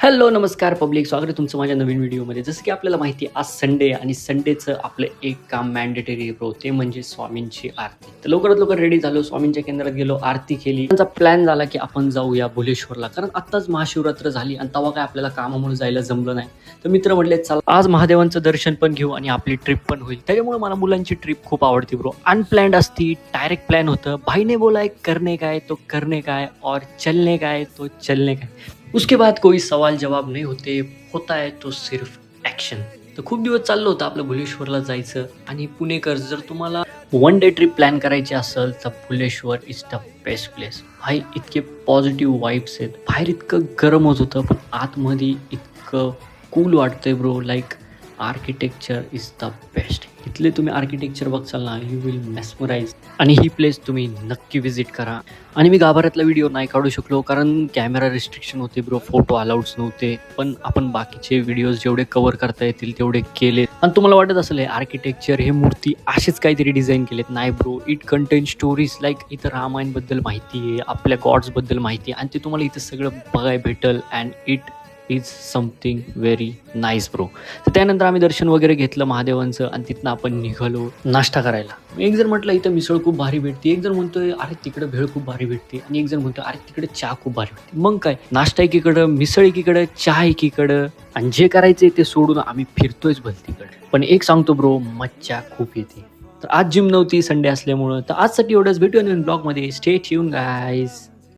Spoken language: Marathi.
हॅलो नमस्कार पब्लिक, स्वागत आहे तुमचं माझ्या नवीन व्हिडिओमध्ये. जसं की आपल्याला माहिती आहे आज संडे आणि संडेचं आपलं एक काम मॅन्डेटरी ब्रो, ते म्हणजे स्वामींची आरती. तर लवकरात लवकर रेडी झालो, स्वामींच्या केंद्रात गेलो, आरती केली. त्यांचा प्लॅन झाला की आपण जाऊया भुलेश्वरला, कारण आत्ताच महाशिवरात्र झाली आणि तेव्हा काय आपल्याला कामामुळे जायला जमलं नाही. तर मित्र म्हटले चला आज महादेवांचं दर्शन पण घेऊ आणि आपली ट्रिप पण होईल. त्याच्यामुळे मला मुलांची ट्रिप खूप आवडते ब्रो. अनप्लॅन्ड असती, डायरेक्ट प्लॅन होतं. भाईने बोला करने का है तो करने का है और चलने का है तो चलने का है. उसके बाद कोई सवाल जवाब नहीं होते, होता है तो सिर्फ ॲक्शन. तर खूप दिवस चाललं होतं आपलं भुलेश्वरला जायचं. आणि पुणेकर जर तुम्हाला वन डे ट्रिप प्लॅन करायची असेल तर Bhuleshwar is the best place. भाई इतके पॉझिटिव्ह वाईब्स आहेत. बाहेर इतकं गरम होत होतं पण आतमध्ये इतकं कूल वाटतंय bro. Like architecture is the best. इथले तुम्ही आर्किटेक्चर बघसाल ना, यू विल मेस्मराइज. आणि ही प्लेस तुम्ही नक्की विजिट करा. आणि मी गाभाऱ्यातला व्हिडिओ नाही काढू शकलो कारण कॅमेरा रिस्ट्रिक्शन होते ब्रो, फोटो अलाउड्स नव्हते. पण आपण बाकीचे व्हिडिओज जेवढे कव्हर करता येतील तेवढे केले. आणि तुम्हाला वाटत असेल हे आर्किटेक्चर, हे मूर्ती असेच काहीतरी डिझाईन केलेत. नाही bro, it content stories. Like इथं रामायणबद्दल माहिती आहे, आपल्या गॉड्सबद्दल माहिती आहे आणि ते तुम्हाला इथं सगळं बघायला भेटल. And it is something very nice bro. तर त्यानंतर आम्ही दर्शन वगैरे घेतलं महादेवांचं आणि तिथनं आपण निघालो नाश्ता करायला. एक जण म्हटलं इथं मिसळ खूप भारी भेटते, एक जण म्हणतोय अरे तिकडे भेळ खूप भारी भेटते आणि एक जण म्हणतोय अरे तिकडे चहा खूप भारी भेटते. मग काय, नाश्ता एकीकडं, मिसळ एकीकडं, चहा एकीकडं आणि जे करायचंय ते सोडून आम्ही फिरतोयच भलतीकडे. पण एक सांगतो ब्रो, मज्जा खूप येते. तर आज जिम नव्हती संडे असल्यामुळं. तर आजसाठी एवढंच. भेटूया नवीन ब्लॉगमध्ये. Stay tune guys.